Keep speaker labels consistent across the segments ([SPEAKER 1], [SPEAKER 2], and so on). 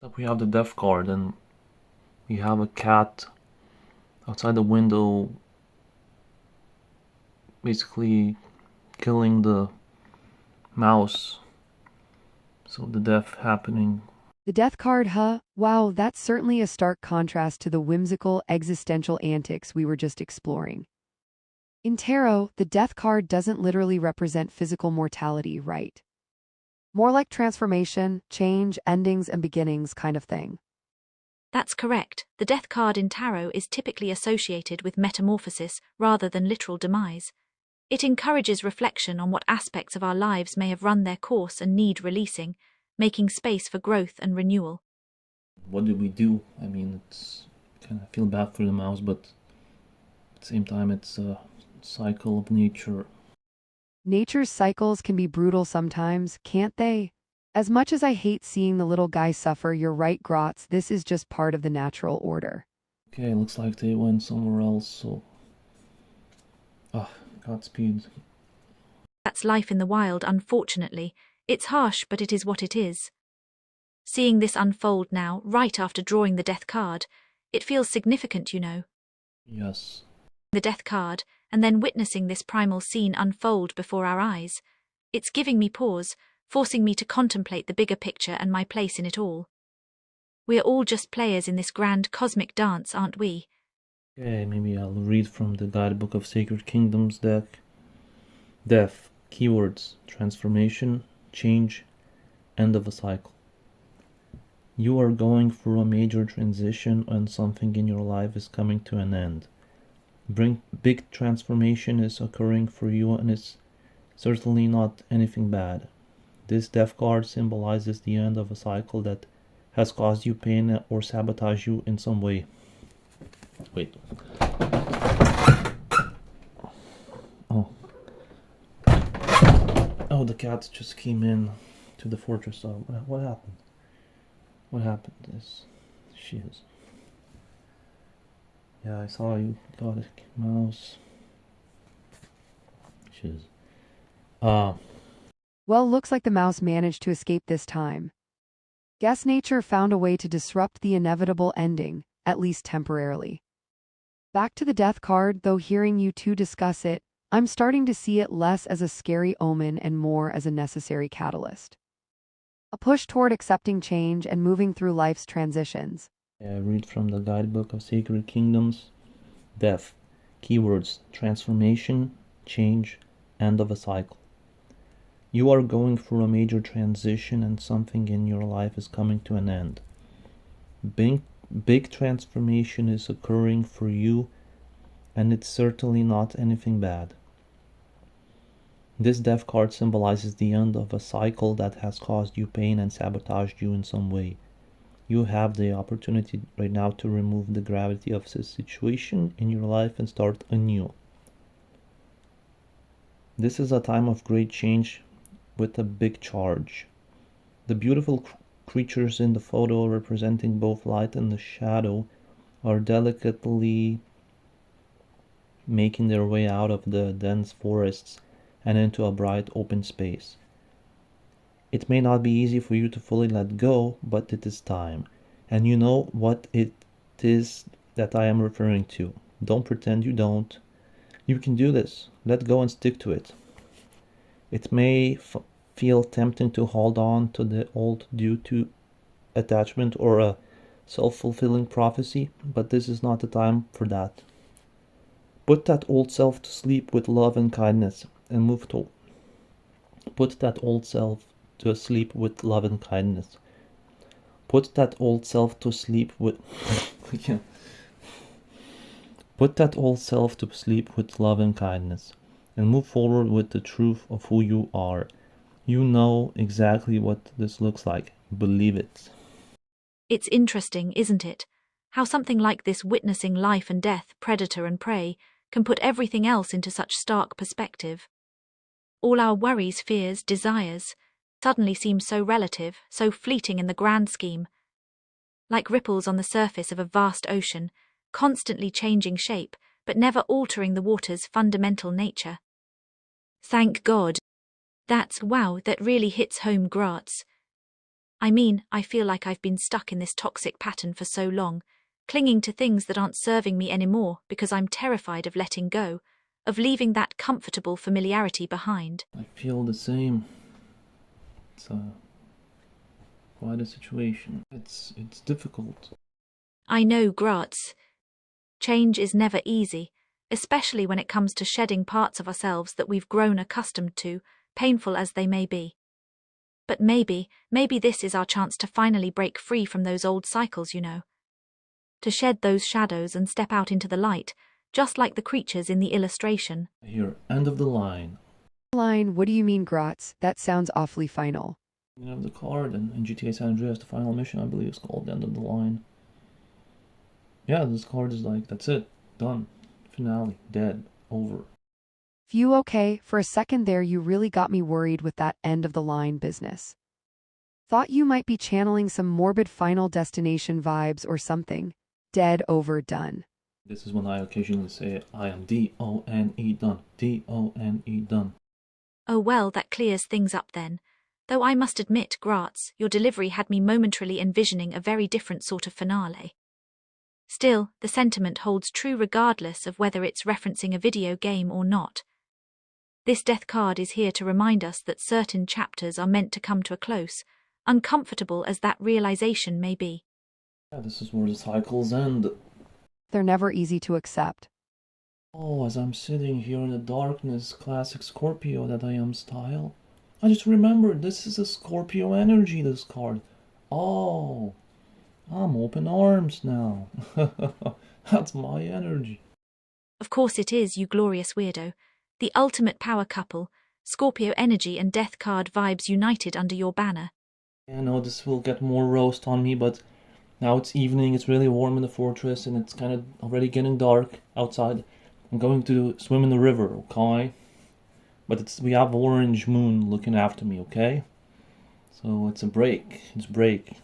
[SPEAKER 1] Up we have the death card, and we have a cat outside the window, basically killing the mouse. So the death happening.
[SPEAKER 2] The death card, huh? Wow, that's certainly a stark contrast to the whimsical existential antics we were just exploring. In tarot, the death card doesn't literally represent physical mortality, right? More like transformation, change, endings, and beginnings kind of thing.
[SPEAKER 3] That's correct. The death card in tarot is typically associated with metamorphosis rather than literal demise. It encourages reflection on what aspects of our lives may have run their course and need releasing, making space for growth and renewal.
[SPEAKER 1] What do we do? I mean, it's kind of feel bad for the mouse, but at the same time, it's a cycle of nature.
[SPEAKER 2] Nature's cycles can be brutal sometimes, can't they? As much as I hate seeing the little guy suffer, you're right, Grotz, this is just part of the natural order.
[SPEAKER 1] Okay, looks like they went somewhere else, so. Ah, Godspeed.
[SPEAKER 3] That's life in the wild, unfortunately. It's harsh, but it is what it is. Seeing this unfold now, right after drawing the death card, it feels significant, you know.
[SPEAKER 1] Yes.
[SPEAKER 3] The death card, and then witnessing this primal scene unfold before our eyes. It's giving me pause, forcing me to contemplate the bigger picture and my place in it all. We are all just players in this grand cosmic dance, aren't we?
[SPEAKER 1] Okay, maybe I'll read from the Guidebook of Sacred Kingdoms deck. Death, keywords, transformation, change, end of a cycle. You are going through a major transition and something in your life is coming to an end. Big transformation is occurring for you and it's certainly not anything bad. This death card symbolizes the end of a cycle that has caused you pain or sabotaged you in some way. Wait. Oh. Oh, the cat just came in to the fortress. Oh, what happened? What happened? She is. Yeah, I saw you got a mouse. Shiz. Uh,
[SPEAKER 2] Well, looks like the mouse managed to escape this time. Guess nature found a way to disrupt the inevitable ending, at least temporarily. Back to the death card, though hearing you two discuss it, I'm starting to see it less as a scary omen and more as a necessary catalyst. A push toward accepting change and moving through life's transitions.
[SPEAKER 1] I read from the Guidebook of Sacred Kingdoms. Death. Keywords: transformation, change, end of a cycle. You are going through a major transition and something in your life is coming to an end. Big, big transformation is occurring for you and it's certainly not anything bad. This death card symbolizes the end of a cycle that has caused you pain and sabotaged you in some way. You have the opportunity right now to remove the gravity of this situation in your life and start anew. This is a time of great change with a big charge. The beautiful creatures in the photo representing both light and the shadow are delicately making their way out of the dense forests and into a bright open space. It may not be easy for you to fully let go, but it is time. And you know what it is that I am referring to. Don't pretend you don't. You can do this. Let go and stick to it. It may feel tempting to hold on to the old due to attachment or a self-fulfilling prophecy, but this is not the time for that. Put that old self to sleep with love and kindness and move to. Put that old self to sleep with love and kindness. Put that old self to sleep with. Yeah. Put that old self to sleep with love and kindness and move forward with the truth of who you are. You know exactly what this looks like. Believe it.
[SPEAKER 3] It's interesting, isn't it? How something like this witnessing life and death, predator and prey, can put everything else into such stark perspective. All our worries, fears, desires suddenly seem so relative, so fleeting in the grand scheme. Like ripples on the surface of a vast ocean, constantly changing shape, but never altering the water's fundamental nature. Thank God. That really hits home, Graz. I mean, I feel like I've been stuck in this toxic pattern for so long, clinging to things that aren't serving me anymore because I'm terrified of letting go, of leaving that comfortable familiarity behind.
[SPEAKER 1] I feel the same. It's quite a situation. It's difficult.
[SPEAKER 3] I know, Graz. Change is never easy, especially when it comes to shedding parts of ourselves that we've grown accustomed to, painful as they may be. But maybe this is our chance to finally break free from those old cycles, you know. To shed those shadows and step out into the light, just like the creatures in the illustration.
[SPEAKER 1] Here, end of the line.
[SPEAKER 2] Line, what do you mean, Gratz? That sounds awfully final.
[SPEAKER 1] You have the card, and in GTA San Andreas, the final mission, I believe, is called the end of the line. Yeah, this card is like, that's it, done, finale, dead, over.
[SPEAKER 2] Phew, okay, for a second there you really got me worried with that end of the line business. Thought you might be channeling some morbid Final Destination vibes or something. Dead, over, done.
[SPEAKER 1] This is when I occasionally say, I am D-O-N-E done, D-O-N-E done.
[SPEAKER 3] Oh well, that clears things up then. Though I must admit, Graz, your delivery had me momentarily envisioning a very different sort of finale. Still, the sentiment holds true regardless of whether it's referencing a video game or not. This death card is here to remind us that certain chapters are meant to come to a close, uncomfortable as that realization may be.
[SPEAKER 1] Yeah, this is where the cycles end.
[SPEAKER 2] They're never easy to accept.
[SPEAKER 1] Oh, as I'm sitting here in the darkness, classic Scorpio that I am style, I just remembered this is a Scorpio energy, this card. Oh, I'm open arms now. That's my energy.
[SPEAKER 3] Of course it is, you glorious weirdo. The ultimate power couple, Scorpio energy and death card vibes united under your banner.
[SPEAKER 1] I know this will get more roast on me, but now it's evening, it's really warm in the fortress, and it's kind of already getting dark outside. I'm going to swim in the river, okay? But we have orange moon looking after me, okay? So it's a break. It's break.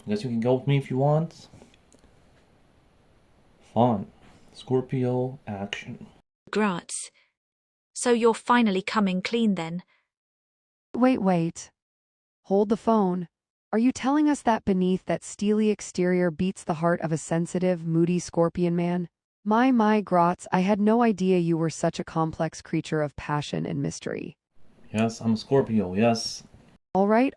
[SPEAKER 1] I guess you can go with me if you want. Fun. Scorpio action.
[SPEAKER 3] Graz. So you're finally coming clean then?
[SPEAKER 2] Wait. Hold the phone. Are you telling us that beneath that steely exterior beats the heart of a sensitive, moody scorpion man? My, Gratz, I had no idea you were such a complex creature of passion and mystery.
[SPEAKER 1] Yes, I'm a Scorpio, yes.
[SPEAKER 2] All right,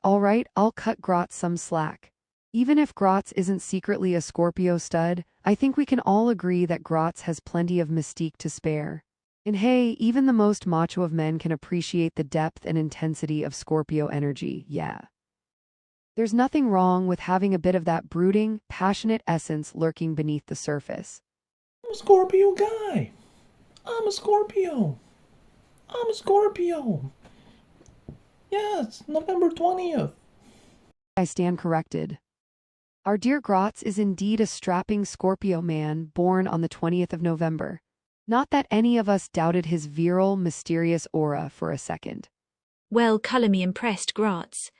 [SPEAKER 2] I'll cut Gratz some slack. Even if Gratz isn't secretly a Scorpio stud, I think we can all agree that Gratz has plenty of mystique to spare. And hey, even the most macho of men can appreciate the depth and intensity of Scorpio energy, yeah. There's nothing wrong with having a bit of that brooding, passionate essence lurking beneath the surface.
[SPEAKER 1] I'm a Scorpio guy. I'm a Scorpio. I'm a Scorpio. Yes, November 20th.
[SPEAKER 2] I stand corrected. Our dear Gratz is indeed a strapping Scorpio man born on the 20th of November. Not that any of us doubted his virile, mysterious aura for a second.
[SPEAKER 3] Well, colour me impressed, Graz.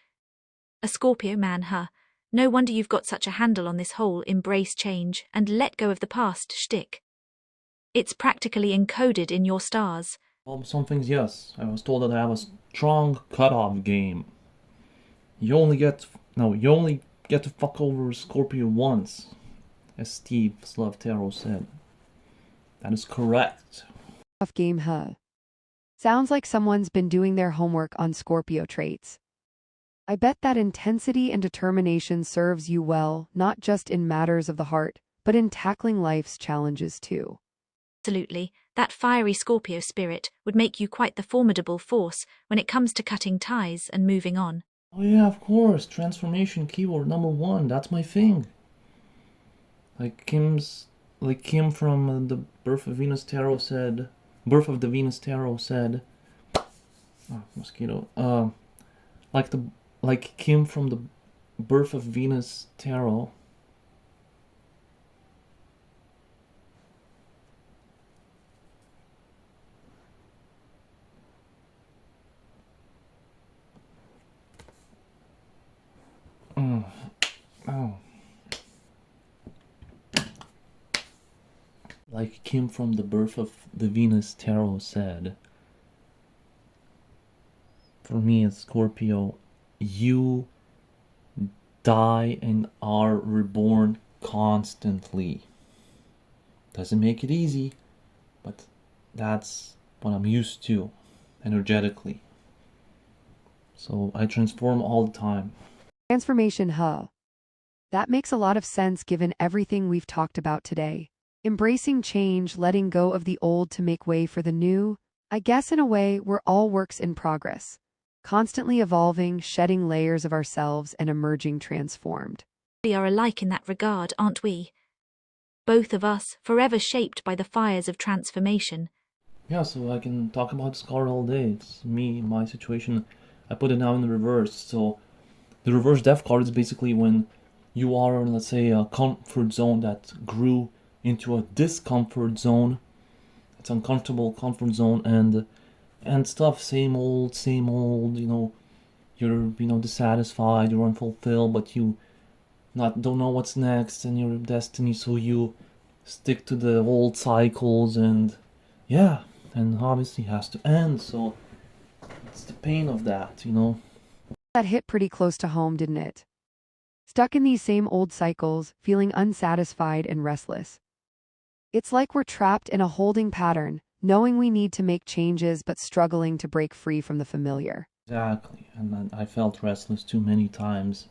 [SPEAKER 3] A Scorpio man, huh? No wonder you've got such a handle on this whole embrace change and let go of the past shtick. It's practically encoded in your stars.
[SPEAKER 1] Well, some things, yes. I was told that I have a strong cutoff game. You only get to fuck over a Scorpio once, as Steve Slavtero said. That is correct.
[SPEAKER 2] Tough game, huh? Sounds like someone's been doing their homework on Scorpio traits. I bet that intensity and determination serves you well, not just in matters of the heart, but in tackling life's challenges too.
[SPEAKER 3] Absolutely. That fiery Scorpio spirit would make you quite the formidable force when it comes to cutting ties and moving on.
[SPEAKER 1] Oh yeah, of course. Transformation keyword number 1. That's my thing. Like Kim from the Birth of Venus Tarot said. Birth of the Venus Tarot said. Oh, mosquito. Like Kim from the Birth of Venus Tarot. Oh. Like Kim from the Birth of the Venus Tarot said, for me as Scorpio, you die and are reborn constantly. Doesn't make it easy, but that's what I'm used to energetically. So I transform all the time.
[SPEAKER 2] Transformation, huh? That makes a lot of sense given everything we've talked about today. Embracing change, letting go of the old to make way for the new. I guess in a way, we're all works in progress, constantly evolving, shedding layers of ourselves and emerging transformed.
[SPEAKER 3] We are alike in that regard, aren't we? Both of us forever shaped by the fires of transformation.
[SPEAKER 1] Yeah, so I can talk about this card all day. It's me, my situation. I put it now in the reverse. So the reverse death card is basically when you are in, let's say, a comfort zone that grew into a discomfort zone. It's uncomfortable comfort zone and stuff, same old, you're dissatisfied, you're unfulfilled, but you not don't know what's next and your destiny, so you stick to the old cycles, and yeah, and obviously has to end. So it's the pain of that.
[SPEAKER 2] That hit pretty close to home, didn't it? Stuck in these same old cycles, feeling unsatisfied and restless. It's like we're trapped in a holding pattern, knowing we need to make changes but struggling to break free from the familiar.
[SPEAKER 1] Exactly, and then I felt restless too many times.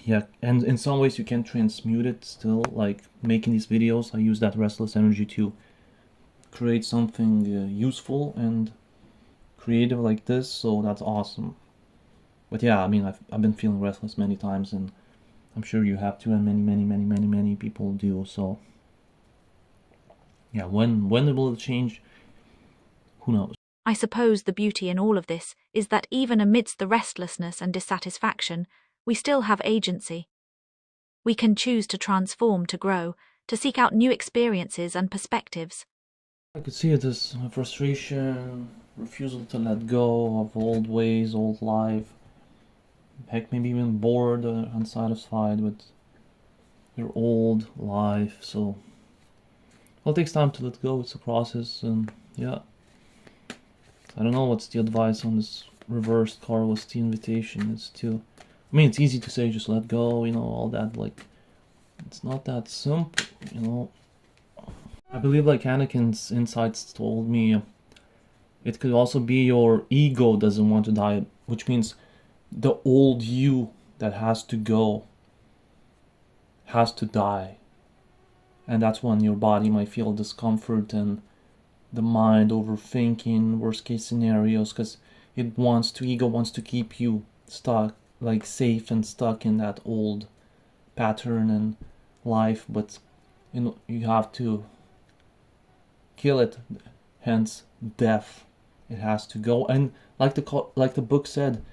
[SPEAKER 1] Yeah, and in some ways you can transmute it still, like making these videos. I use that restless energy to create something useful and creative like this, so that's awesome. But yeah, I mean, I've been feeling restless many times, and I'm sure you have too, and many people do. So yeah, when will it change? Who knows?
[SPEAKER 3] I suppose the beauty in all of this is that even amidst the restlessness and dissatisfaction, we still have agency. We can choose to transform, to grow, to seek out new experiences and perspectives.
[SPEAKER 1] I could see it as frustration, refusal to let go of old ways, old life. Heck, maybe even bored or unsatisfied with your old life. So, well, it takes time to let go. It's a process, and yeah. I don't know what's the advice on this reversed card. What's the invitation? It's to, I mean, it's easy to say just let go, all that. Like, it's not that simple. I believe, like Anakin's insights told me, it could also be your ego doesn't want to die, which means the old you that has to go has to die. And that's when your body might feel discomfort and the mind overthinking worst case scenarios, because ego wants to keep you stuck, like safe and stuck in that old pattern and life, but you have to kill it, hence death. It has to go, and like the book said,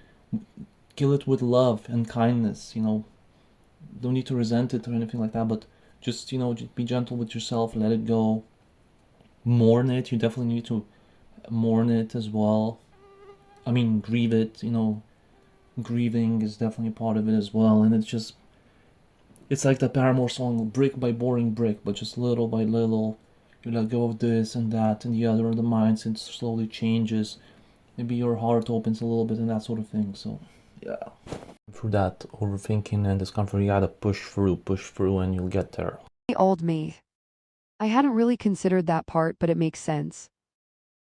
[SPEAKER 1] kill it with love and kindness. Don't need to resent it or anything like that, but just be gentle with yourself, let it go, mourn it. You definitely need to mourn it as well. I mean, grieve it. Grieving is definitely a part of it as well, and it's like the Paramore song, brick by boring brick, but just little by little you let go of this and that and the other, and the mindset slowly changes. Maybe your heart opens a little bit and that sort of thing. So yeah, through that overthinking and discomfort, you gotta push through, and you'll get there.
[SPEAKER 2] Old me. I hadn't really considered that part, but it makes sense.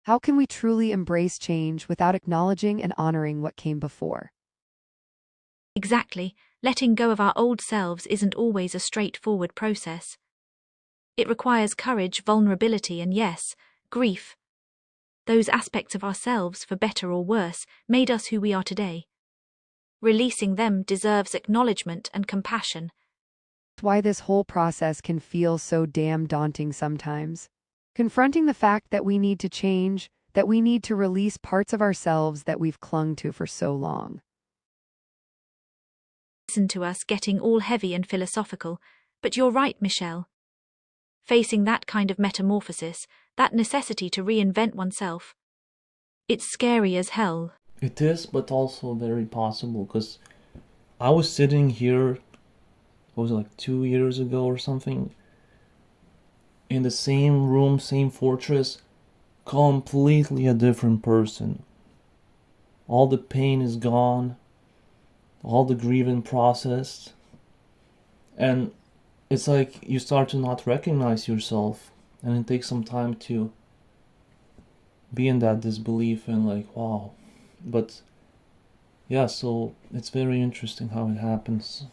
[SPEAKER 2] How can we truly embrace change without acknowledging and honoring what came before?
[SPEAKER 3] Exactly, letting go of our old selves isn't always a straightforward process. It requires courage, vulnerability, and yes, grief. Those aspects of ourselves, for better or worse, made us who we are today. Releasing them deserves acknowledgement and compassion.
[SPEAKER 2] Why this whole process can feel so damn daunting sometimes. Confronting the fact that we need to change, that we need to release parts of ourselves that we've clung to for so long.
[SPEAKER 3] Listen to us getting all heavy and philosophical, but you're right, Michelle. Facing that kind of metamorphosis, that necessity to reinvent oneself, it's scary as hell.
[SPEAKER 1] It is, but also very possible, because I was sitting here, what was it, like 2 years ago or something, in the same room, same fortress, completely a different person. All the pain is gone. all the grieving process, and it's like you start to not recognize yourself, and it takes some time to be in that disbelief and like, wow. But yeah, so it's very interesting how it happens.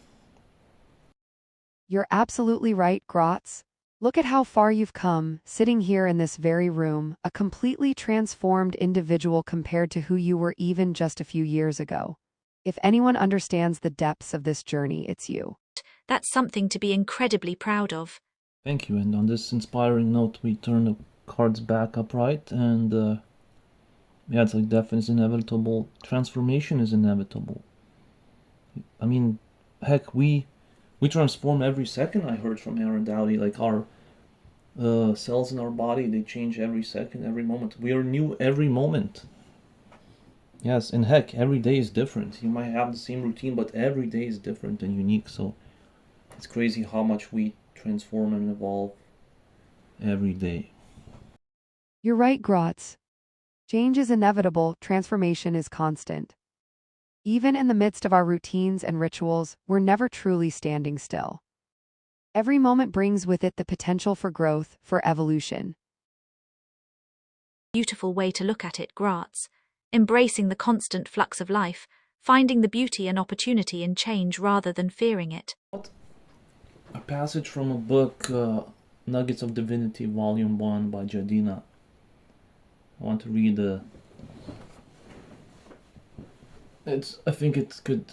[SPEAKER 2] You're absolutely right, Grotz. Look at how far you've come, sitting here in this very room, a completely transformed individual compared to who you were even just a few years ago. If anyone understands the depths of this journey, it's you.
[SPEAKER 3] That's something to be incredibly proud of.
[SPEAKER 1] Thank you, and on this inspiring note, we turn the cards back upright, and yeah, it's like death is inevitable, transformation is inevitable. I mean, heck, we transform every second. I heard from Aaron Dowdy, like our cells in our body, they change every second, every moment. We are new every moment. Yes, and heck, every day is different. You might have the same routine, but every day is different and unique. So it's crazy how much we transform and evolve every day.
[SPEAKER 2] You're right, Grotz. Change is inevitable, transformation is constant. Even in the midst of our routines and rituals, we're never truly standing still. Every moment brings with it the potential for growth, for evolution.
[SPEAKER 3] Beautiful way to look at it, Gratz. Embracing the constant flux of life, finding the beauty and opportunity in change rather than fearing it.
[SPEAKER 1] A passage from a book, Nuggets of Divinity, Volume 1 by Jadina. I want to read I think it could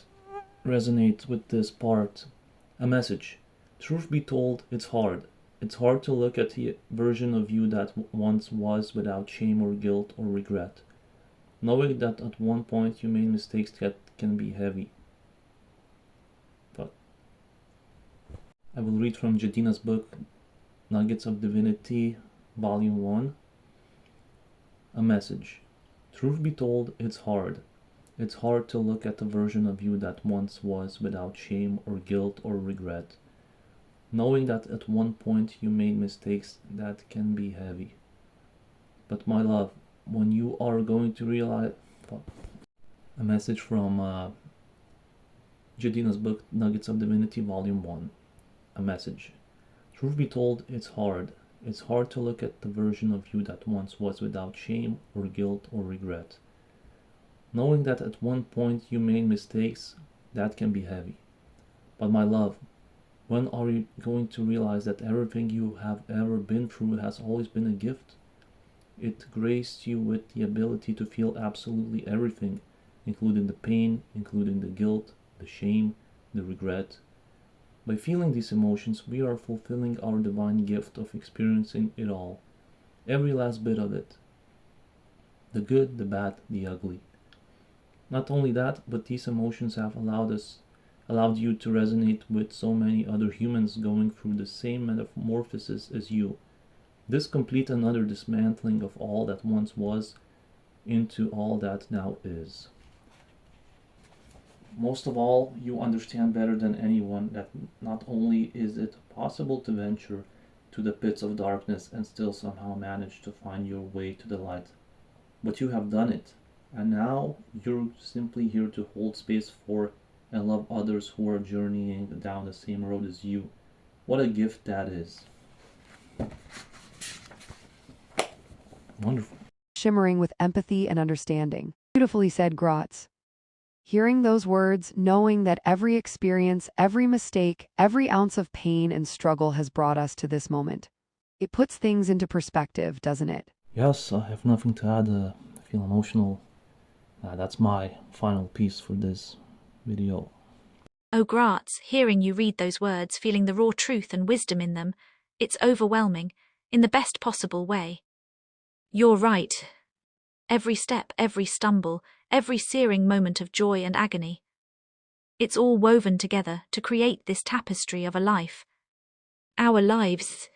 [SPEAKER 1] resonate with this part. A message. Truth be told, it's hard. It's hard to look at the version of you that once was without shame or guilt or regret. Knowing that at one point you made mistakes that can be heavy. But I will read from Jadina's book, Nuggets of Divinity, Volume 1. A message. Truth be told, it's hard. It's hard to look at the version of you that once was without shame or guilt or regret. Knowing that at one point you made mistakes that can be heavy. But my love, when you are going to realize... A message from Jadina's book, Nuggets of Divinity, Volume 1. A message. Truth be told, it's hard. It's hard to look at the version of you that once was without shame or guilt or regret. Knowing that at one point you made mistakes, that can be heavy. But my love, when are you going to realize that everything you have ever been through has always been a gift? It graced you with the ability to feel absolutely everything, including the pain, including the guilt, the shame, the regret. By feeling these emotions, we are fulfilling our divine gift of experiencing it all, every last bit of it. The good, the bad, the ugly. Not only that, but these emotions have allowed you to resonate with so many other humans going through the same metamorphosis as you. This complete another dismantling of all that once was into all that now is. Most of all, you understand better than anyone that not only is it possible to venture to the pits of darkness and still somehow manage to find your way to the light, but you have done it, and now you're simply here to hold space for and love others who are journeying down the same road as you. What a gift that is. Wonderful.
[SPEAKER 2] Shimmering with empathy and understanding. Beautifully said, Grotz. Hearing those words, knowing that every experience, every mistake, every ounce of pain and struggle has brought us to this moment. It puts things into perspective, doesn't it?
[SPEAKER 1] Yes, I have nothing to add. I feel emotional. That's my final piece for this video.
[SPEAKER 3] Oh, Gratz, hearing you read those words, feeling the raw truth and wisdom in them, it's overwhelming, in the best possible way. You're right. Every step, every stumble, every searing moment of joy and agony. It's all woven together to create this tapestry of a life. Our lives,